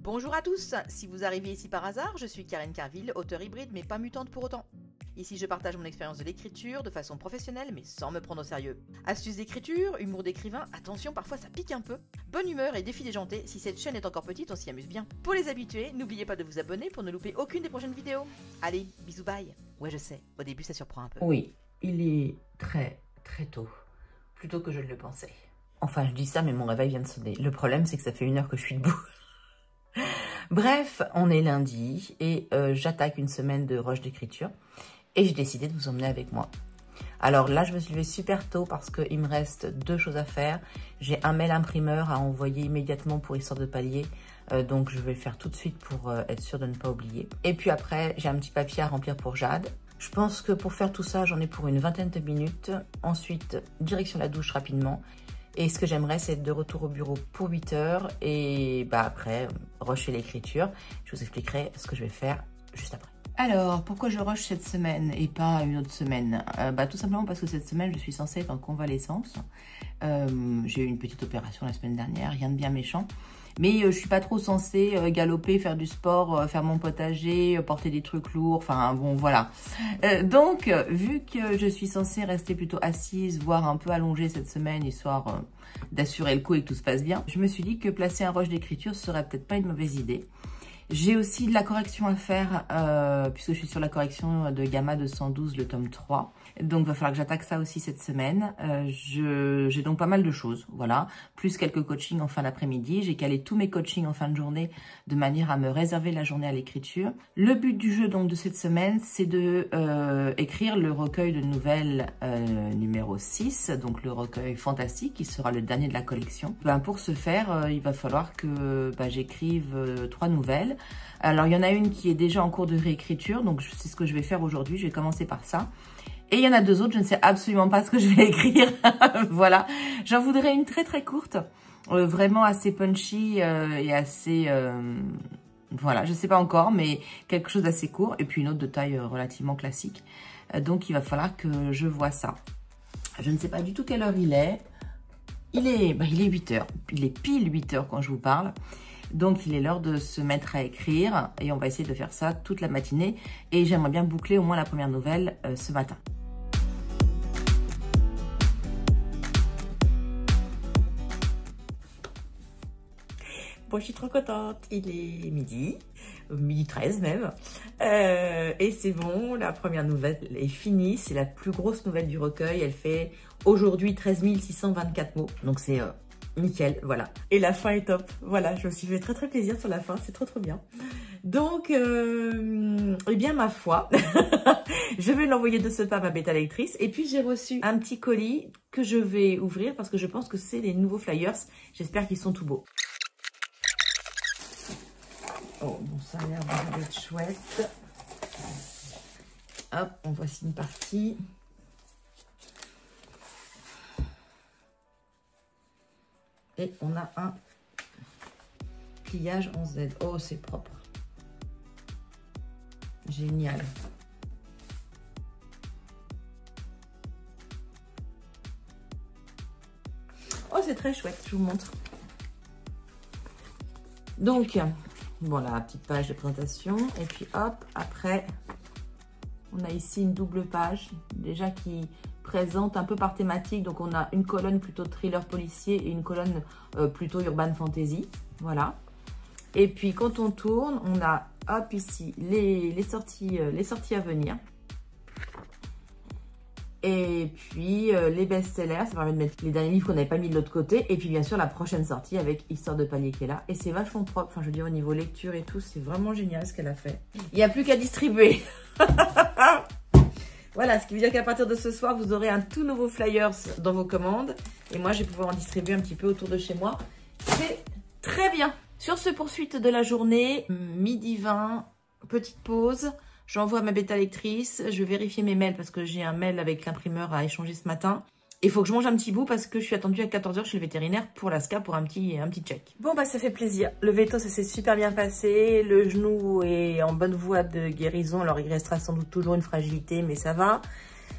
Bonjour à tous, si vous arrivez ici par hasard, je suis Karine Carville, auteure hybride mais pas mutante pour autant. Ici je partage mon expérience de l'écriture de façon professionnelle mais sans me prendre au sérieux. Astuces d'écriture, humour d'écrivain, attention parfois ça pique un peu. Bonne humeur et défi déjanté, si cette chaîne est encore petite on s'y amuse bien. Pour les habitués, n'oubliez pas de vous abonner pour ne louper aucune des prochaines vidéos. Allez, bisous bye. Ouais je sais, au début ça surprend un peu. Oui, il est très tôt, plus tôt que je ne le pensais. Enfin je dis ça mais mon réveil vient de sonner. Le problème c'est que ça fait 1 heure que je suis debout. Bref, on est lundi et j'attaque une semaine de rush d'écriture et j'ai décidé de vous emmener avec moi. Alors là, je me suis levée super tôt parce qu'il me reste 2 choses à faire. J'ai un mail imprimeur à envoyer immédiatement pour histoire de pallier. Donc je vais le faire tout de suite pour être sûre de ne pas oublier. Et puis après, j'ai un petit papier à remplir pour Jade. Je pense que pour faire tout ça, j'en ai pour une vingtaine de minutes. Ensuite, direction la douche rapidement. Et ce que j'aimerais, c'est être de retour au bureau pour 8 heures. Et bah après, rusher l'écriture. Je vous expliquerai ce que je vais faire juste après. Alors, pourquoi je rush cette semaine et pas une autre semaine? Tout simplement parce que cette semaine, je suis censée être en convalescence. J'ai eu une petite opération la semaine dernière, rien de bien méchant. Mais je suis pas trop censée galoper, faire du sport, faire mon potager, porter des trucs lourds, enfin bon voilà. Donc, vu que je suis censée rester plutôt assise, voire un peu allongée cette semaine, histoire d'assurer le coup et que tout se passe bien, je me suis dit que placer un rush d'écriture serait peut-être pas une mauvaise idée. J'ai aussi de la correction à faire, puisque je suis sur la correction de Gamma 212, le tome 3. Donc, il va falloir que j'attaque ça aussi cette semaine. J'ai donc pas mal de choses, voilà. Plus quelques coachings en fin d'après-midi. J'ai calé tous mes coachings en fin de journée de manière à me réserver la journée à l'écriture. Le but du jeu donc de cette semaine, c'est de écrire le recueil de nouvelles numéro 6, donc le recueil fantastique, qui sera le dernier de la collection. Pour ce faire, il va falloir que j'écrive 3 nouvelles. Alors, il y en a une qui est déjà en cours de réécriture, donc c'est ce que je vais faire aujourd'hui. Je vais commencer par ça. Et il y en a 2 autres, je ne sais absolument pas ce que je vais écrire. Voilà, j'en voudrais une très courte, vraiment assez punchy et assez... voilà, je ne sais pas encore, mais quelque chose d'assez court. Et puis une autre de taille relativement classique. Donc il va falloir que je vois ça. Je ne sais pas du tout quelle heure il est. Il est 8 heures. Il est pile 8 heures quand je vous parle. Donc, il est l'heure de se mettre à écrire et on va essayer de faire ça toute la matinée. Et j'aimerais bien boucler au moins la première nouvelle ce matin. Bon, je suis trop contente. Il est midi 13 même. Et c'est bon, la première nouvelle est finie. C'est la plus grosse nouvelle du recueil. Elle fait aujourd'hui 13 624 mots. Donc, c'est... nickel, voilà. Et la fin est top. Voilà, je me suis fait très plaisir sur la fin. C'est trop bien. Donc, eh bien, ma foi, je vais l'envoyer de ce pas à ma bêta lectrice. Et puis, j'ai reçu un petit colis que je vais ouvrir parce que je pense que c'est les nouveaux flyers. J'espère qu'ils sont tout beaux. Oh, bon, ça a l'air d'être chouette. Hop, en voici une partie. Et on a un pliage en Z. Oh, c'est propre. Génial. Oh, c'est très chouette, je vous montre. Donc, voilà, la petite page de présentation. Et puis, hop, après, on a ici une double page, déjà qui... présente un peu par thématique. Donc, on a une colonne plutôt thriller policier et une colonne plutôt urban fantasy. Voilà. Et puis, quand on tourne, on a, hop, ici, les sorties à venir. Et puis, les best-sellers. Ça permet de mettre les derniers livres qu'on n'avait pas mis de l'autre côté. Et puis, bien sûr, la prochaine sortie avec Histoire de pallier qui est là. Et c'est vachement propre. Enfin, je veux dire, au niveau lecture et tout, c'est vraiment génial ce qu'elle a fait. Il n'y a plus qu'à distribuer. Voilà, ce qui veut dire qu'à partir de ce soir, vous aurez un tout nouveau flyers dans vos commandes. Et moi, je vais pouvoir en distribuer un petit peu autour de chez moi. C'est très bien. Sur ce, poursuite de la journée, midi 20, petite pause. J'envoie ma bêta lectrice. Je vais vérifier mes mails parce que j'ai un mail avec l'imprimeur à échanger ce matin. Il faut que je mange un petit bout parce que je suis attendue à 14 h chez le vétérinaire pour l'ASCA pour un petit check. Bon, ça fait plaisir. Le veto, ça s'est super bien passé. Le genou est en bonne voie de guérison. Alors, il restera sans doute toujours une fragilité, mais ça va.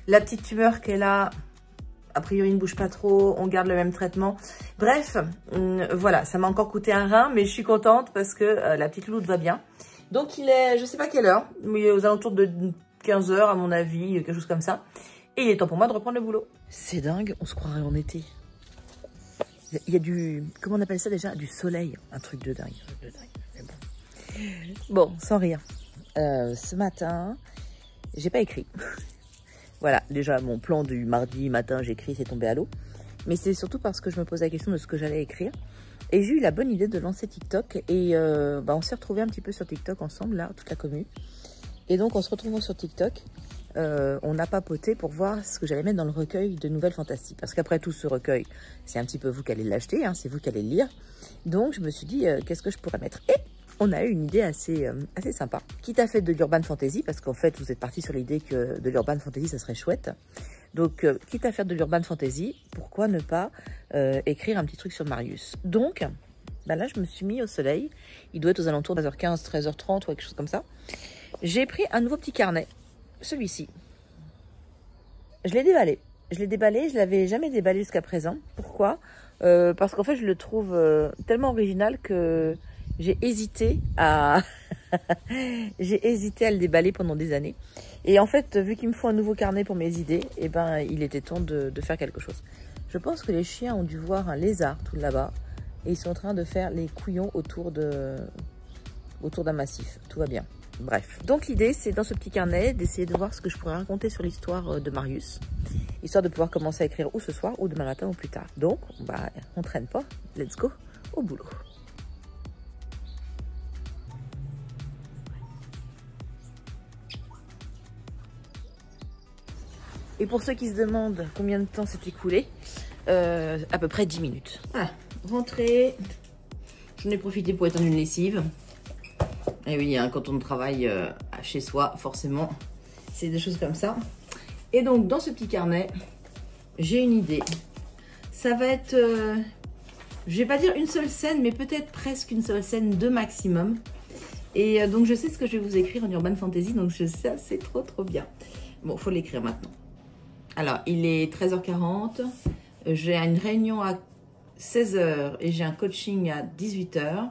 La petite tumeur qu'elle a, a priori il ne bouge pas trop, on garde le même traitement. Bref, voilà, ça m'a encore coûté un rein, mais je suis contente parce que la petite louloute va bien. Donc il est, je sais pas quelle heure, mais aux alentours de 15 h à mon avis, quelque chose comme ça. Et il est temps pour moi de reprendre le boulot. C'est dingue, on se croirait en été. Il y a du, comment on appelle ça déjà? Du soleil, un truc de dingue. Mais bon, sans rire. Ce matin, j'ai pas écrit. Voilà, déjà mon plan du mardi matin, j'écris, c'est tombé à l'eau. Mais c'est surtout parce que je me posais la question de ce que j'allais écrire. Et j'ai eu la bonne idée de lancer TikTok. Et on s'est retrouvés un petit peu sur TikTok ensemble, là, toute la commune. Et donc, en se retrouvant sur TikTok, on a papoté pour voir ce que j'allais mettre dans le recueil de nouvelles fantastiques. Parce qu'après tout, ce recueil, c'est un petit peu vous qui allez l'acheter, hein, c'est vous qui allez le lire. Donc, je me suis dit, qu'est-ce que je pourrais mettre? Et on a eu une idée assez sympa. Quitte à faire de l'urban fantasy, parce qu'en fait, vous êtes parti sur l'idée que de l'urban fantasy, ça serait chouette. Donc, quitte à faire de l'urban fantasy, pourquoi ne pas écrire un petit truc sur Marius? Donc, ben là, je me suis mis au soleil. Il doit être aux alentours de 13h15, 13h30 ou quelque chose comme ça. J'ai pris un nouveau petit carnet, celui-ci. Je l'ai déballé. Je l'avais jamais déballé jusqu'à présent. Pourquoi? Parce qu'en fait, je le trouve tellement original que j'ai hésité à le déballer pendant des années. Et en fait, vu qu'il me faut un nouveau carnet pour mes idées, eh ben, il était temps de faire quelque chose. Je pense que les chiens ont dû voir un lézard tout là-bas et ils sont en train de faire les couillons autour d'un massif. Tout va bien. Bref. Donc l'idée, c'est dans ce petit carnet d'essayer de voir ce que je pourrais raconter sur l'histoire de Marius, histoire de pouvoir commencer à écrire ou ce soir ou demain matin ou plus tard. Donc, on traîne pas. Let's go au boulot. Et pour ceux qui se demandent combien de temps s'est écoulé, à peu près 10 minutes. Voilà, rentrée. J'en ai profité pour étendre une lessive. Et oui, hein, quand on travaille chez soi, forcément, c'est des choses comme ça. Et donc, dans ce petit carnet, j'ai une idée. Ça va être, je vais pas dire une seule scène, mais peut-être presque une seule scène de maximum. Et donc, je sais ce que je vais vous écrire en urban fantasy, donc je sais, c'est trop bien. Bon, faut l'écrire maintenant. Alors, il est 13h40, j'ai une réunion à 16h et j'ai un coaching à 18h.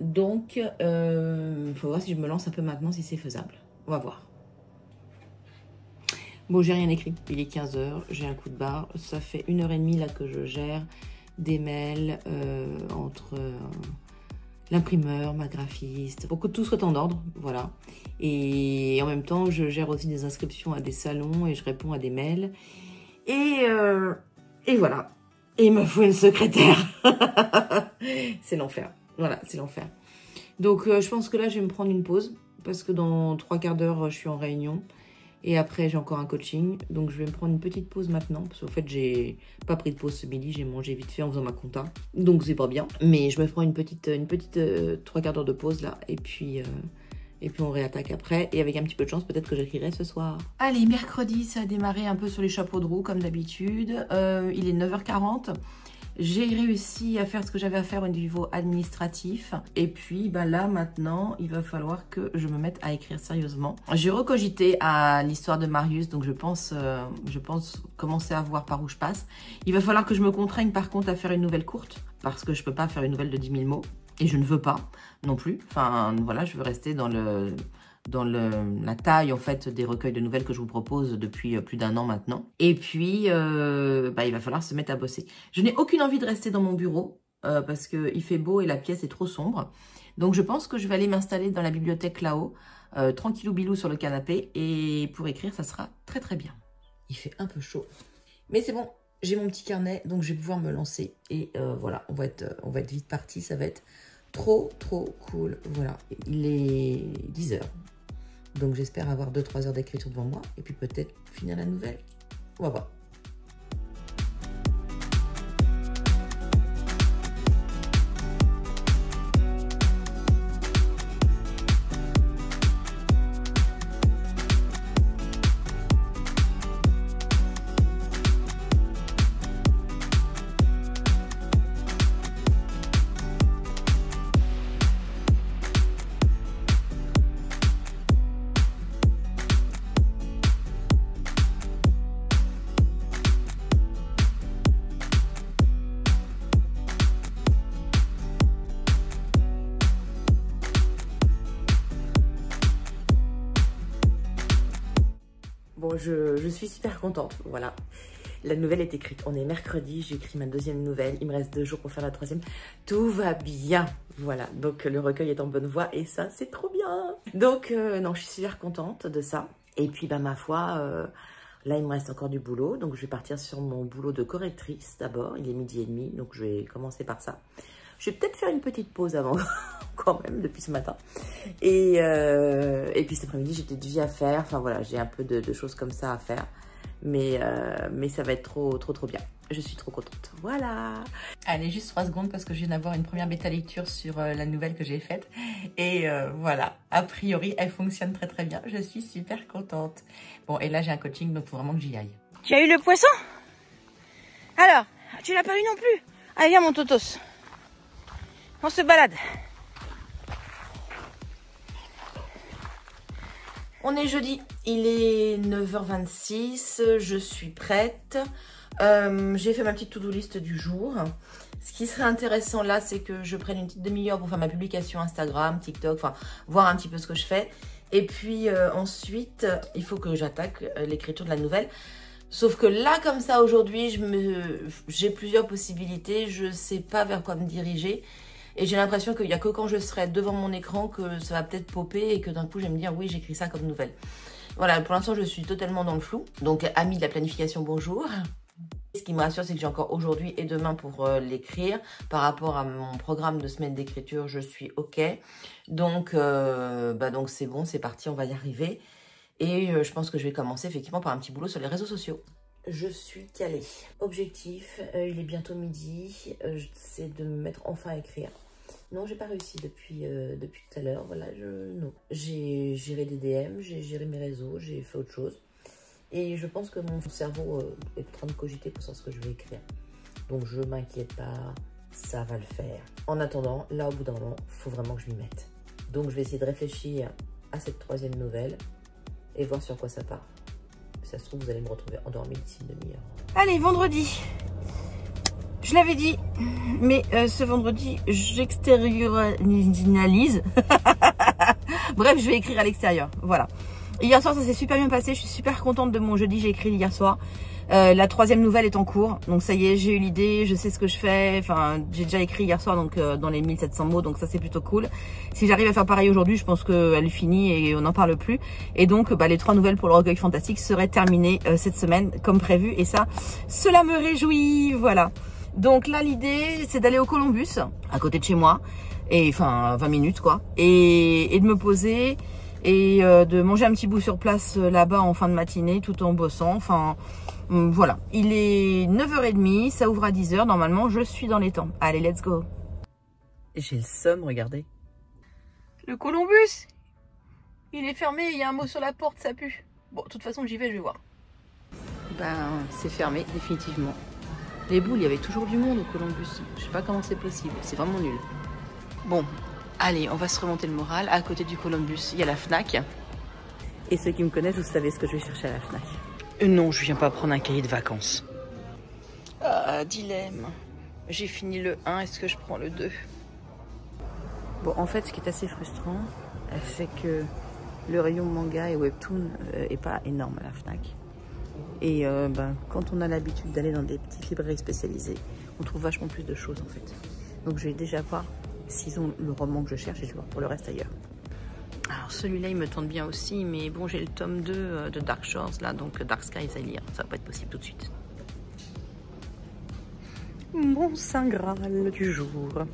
Donc, il faut voir si je me lance un peu maintenant, si c'est faisable. On va voir. Bon, j'ai rien écrit. Il est 15h, j'ai un coup de barre. Ça fait 1h30 là que je gère des mails entre l'imprimeur, ma graphiste, pour que tout soit en ordre, voilà. Et en même temps, je gère aussi des inscriptions à des salons et je réponds à des mails. Et voilà. Et il me faut une secrétaire. C'est l'enfer. Voilà, c'est l'enfer. Donc, je pense que là, je vais me prendre une pause parce que dans 3/4 d'heure, je suis en réunion. Et après, j'ai encore un coaching. Donc, je vais me prendre une petite pause maintenant. Parce qu'en fait, j'ai pas pris de pause ce midi. J'ai mangé vite fait en faisant ma compta. Donc, c'est pas bien. Mais je me prends une petite 3/4 d'heure de pause là. Et puis on réattaque après. Et avec un petit peu de chance, peut-être que j'écrirai ce soir. Allez, mercredi, ça a démarré un peu sur les chapeaux de roue comme d'habitude. Il est 9h40. J'ai réussi à faire ce que j'avais à faire au niveau administratif. Et puis là maintenant, il va falloir que je me mette à écrire sérieusement. J'ai recogité à l'histoire de Marius, donc je pense commencer à voir par où je passe. Il va falloir que je me contraigne par contre à faire une nouvelle courte, parce que je peux pas faire une nouvelle de 10 000 mots. Et je ne veux pas non plus. Enfin voilà, je veux rester dans la taille en fait des recueils de nouvelles que je vous propose depuis plus d'1 an maintenant. Et puis il va falloir se mettre à bosser. Je n'ai aucune envie de rester dans mon bureau parce qu'il fait beau et la pièce est trop sombre. Donc je pense que je vais aller m'installer dans la bibliothèque là-haut, tranquillou bilou sur le canapé, et pour écrire ça sera très bien. Il fait un peu chaud. Mais c'est bon, j'ai mon petit carnet, donc je vais pouvoir me lancer. Et voilà, on va être vite parti, ça va être trop cool. Voilà, il est 10h. Donc j'espère avoir 2-3 heures d'écriture devant moi et puis peut-être finir la nouvelle. On va voir. Bon, je suis super contente, voilà. La nouvelle est écrite. On est mercredi, j'ai écrit ma deuxième nouvelle. Il me reste 2 jours pour faire la troisième. Tout va bien. Voilà, donc le recueil est en bonne voie et ça, c'est trop bien. Donc, non, je suis super contente de ça. Et puis, bah, ma foi, là, il me reste encore du boulot. Donc, je vais partir sur mon boulot de correctrice d'abord. Il est 12h30, donc je vais commencer par ça. Je vais peut-être faire une petite pause avant, quand même, depuis ce matin. Et puis cet après-midi, j'ai des devis à faire. Enfin, voilà, j'ai un peu de choses comme ça à faire. Mais ça va être trop bien. Je suis trop contente. Voilà. Allez, juste 3 secondes parce que je viens d'avoir une première bêta lecture sur la nouvelle que j'ai faite. Et voilà, a priori, elle fonctionne très bien. Je suis super contente. Bon, et là, j'ai un coaching, donc il faut vraiment que j'y aille. Tu as eu le poisson? Alors, tu l'as pas eu non plus? Allez, viens mon totos. On se balade. On est jeudi, il est 9h26, je suis prête. J'ai fait ma petite to-do list du jour. Ce qui serait intéressant là, c'est que je prenne une petite demi-heure pour faire ma publication Instagram, TikTok, enfin, voir un petit peu ce que je fais. Et puis ensuite, il faut que j'attaque l'écriture de la nouvelle. Sauf que là, comme ça, aujourd'hui, j'ai plusieurs possibilités. Je ne sais pas vers quoi me diriger. Et j'ai l'impression qu'il n'y a que quand je serai devant mon écran que ça va peut-être popper et que d'un coup, je vais me dire oui, j'écris ça comme nouvelle. Voilà, pour l'instant, je suis totalement dans le flou. Donc, amis de la planification, bonjour. Ce qui me rassure, c'est que j'ai encore aujourd'hui et demain pour l'écrire. Par rapport à mon programme de semaine d'écriture, je suis OK. Donc, donc c'est bon, c'est parti, on va y arriver. Et je pense que je vais commencer effectivement par un petit boulot sur les réseaux sociaux. Je suis calée. Objectif, il est bientôt midi, c'est de me mettre enfin à écrire. Non, j'ai pas réussi depuis tout à l'heure. Voilà, non. J'ai géré des DM, j'ai géré mes réseaux, j'ai fait autre chose. Et je pense que mon cerveau est en train de cogiter pour savoir ce que je vais écrire. Donc je m'inquiète pas, ça va le faire. En attendant, là au bout d'un moment, il faut vraiment que je m'y mette. Donc je vais essayer de réfléchir à cette troisième nouvelle et voir sur quoi ça part. Si ça se trouve, vous allez me retrouver endormie d'ici une demi-heure. Allez, vendredi. Je l'avais dit, mais ce vendredi, j'extériorise. Bref, je vais écrire à l'extérieur. Voilà. Hier soir, ça s'est super bien passé. Je suis super contente de mon jeudi. J'ai écrit hier soir. La troisième nouvelle est en cours. Donc ça y est, j'ai eu l'idée. Je sais ce que je fais. Enfin, j'ai déjà écrit hier soir donc dans les 1700 mots. Donc ça, c'est plutôt cool. Si j'arrive à faire pareil aujourd'hui, je pense qu'elle est finie et on n'en parle plus. Et donc, les 3 nouvelles pour le recueil fantastique seraient terminées cette semaine comme prévu. Et ça, cela me réjouit. Voilà. Donc là, l'idée, c'est d'aller au Columbus, à côté de chez moi. Et enfin, 20 minutes quoi. Et de me poser et de manger un petit bout sur place là-bas en fin de matinée tout en bossant. Enfin, voilà. Il est 9h30, ça ouvre à 10h. Normalement, je suis dans les temps. Allez, let's go. J'ai le seum, regardez. Le Columbus, il est fermé, il y a un mot sur la porte, ça pue. Bon, de toute façon, j'y vais, je vais voir. Ben, c'est fermé, définitivement. Les boules, il y avait toujours du monde au Columbus. Je sais pas comment c'est possible, c'est vraiment nul. Bon, allez, on va se remonter le moral. À côté du Columbus, il y a la Fnac. Et ceux qui me connaissent, vous savez ce que je vais chercher à la Fnac. Non, je viens pas prendre un cahier de vacances. Ah, dilemme. J'ai fini le 1, est-ce que je prends le 2? Bon, en fait, ce qui est assez frustrant, c'est que le rayon manga et webtoon est pas énorme à la Fnac. Et quand on a l'habitude d'aller dans des petites librairies spécialisées, on trouve vachement plus de choses en fait. Donc je vais déjà voir s'ils ont le roman que je cherche et je vais voir pour le reste ailleurs. Alors celui-là il me tente bien aussi, mais bon j'ai le tome 2 de Dark Shores là, donc Dark Skies à lire, ça va pas être possible tout de suite. Mon saint graal du jour.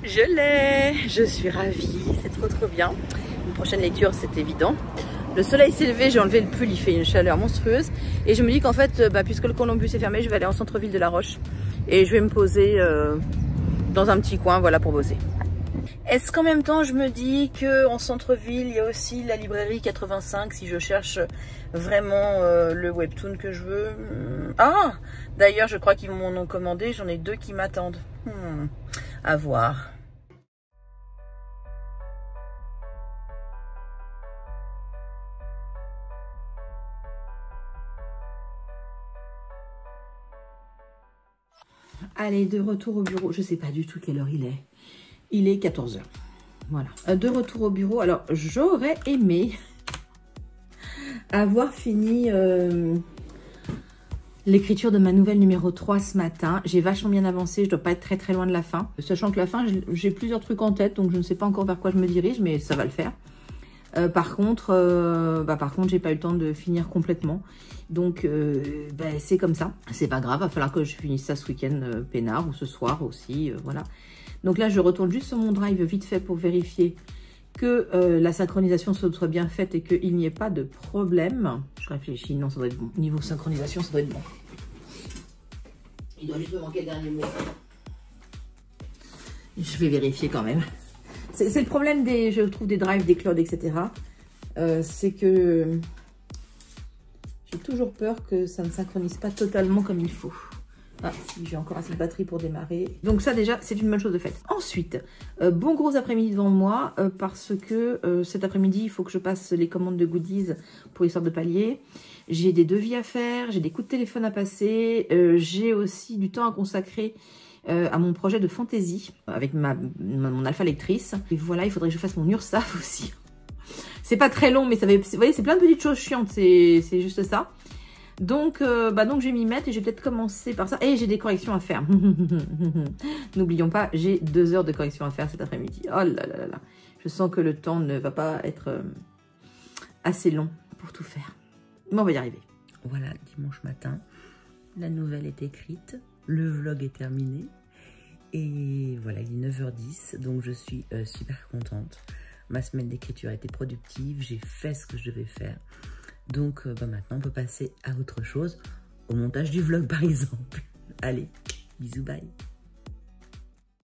Je l'ai, je suis ravie, c'est trop bien. Une prochaine lecture c'est évident. Le soleil s'est levé, j'ai enlevé le pull, il fait une chaleur monstrueuse. Et je me dis qu'en fait, puisque le Columbus est fermé, je vais aller en centre-ville de La Roche. Et je vais me poser dans un petit coin, voilà, pour bosser. Est-ce qu'en même temps, je me dis qu'en centre-ville, il y a aussi la librairie 85, si je cherche vraiment le webtoon que je veux. Ah, d'ailleurs, je crois qu'ils m'en ont commandé, j'en ai 2 qui m'attendent. À voir. Allez, de retour au bureau. Je sais pas du tout quelle heure il est. Il est 14h. Voilà. De retour au bureau. Alors, j'aurais aimé avoir fini l'écriture de ma nouvelle numéro 3 ce matin. J'ai vachement bien avancé, je dois pas être très très loin de la fin. Sachant que la fin, j'ai plusieurs trucs en tête, donc je ne sais pas encore vers quoi je me dirige, mais ça va le faire. Par contre, j'ai pas eu le temps de finir complètement. Donc, c'est comme ça. C'est pas grave, il va falloir que je finisse ça ce week-end peinard ou ce soir aussi, voilà. Donc là, je retourne juste sur mon drive vite fait pour vérifier que la synchronisation soit bien faite et qu'il n'y ait pas de problème. Je réfléchis, non, ça doit être bon. Niveau synchronisation, ça doit être bon. Il doit juste me manquer le dernier mot. Je vais vérifier quand même. C'est le problème je trouve, des drives, des clouds, etc. C'est que j'ai toujours peur que ça ne synchronise pas totalement comme il faut. Ah, si j'ai encore assez de batterie pour démarrer. Donc ça déjà, c'est une bonne chose de faite. Ensuite, bon gros après-midi devant moi, parce que cet après-midi, il faut que je passe les commandes de goodies pour Histoire de Palier. J'ai des devis à faire, j'ai des coups de téléphone à passer, j'ai aussi du temps à consacrer à mon projet de fantaisie avec mon alpha lectrice. Et voilà, il faudrait que je fasse mon URSAF aussi. C'est pas très long, mais ça va, vous voyez, c'est plein de petites choses chiantes, c'est juste ça. Donc, donc je vais m'y mettre et je vais peut-être commencer par ça. Et j'ai des corrections à faire. N'oublions pas, j'ai 2 heures de correction à faire cet après-midi. Oh là là là là. Je sens que le temps ne va pas être assez long pour tout faire. Mais on va y arriver. Voilà, dimanche matin, la nouvelle est écrite, le vlog est terminé. Et voilà, il est 9h10, donc je suis super contente. Ma semaine d'écriture a été productive, j'ai fait ce que je devais faire. Donc maintenant, on peut passer à autre chose, au montage du vlog par exemple. Allez, bisous, bye.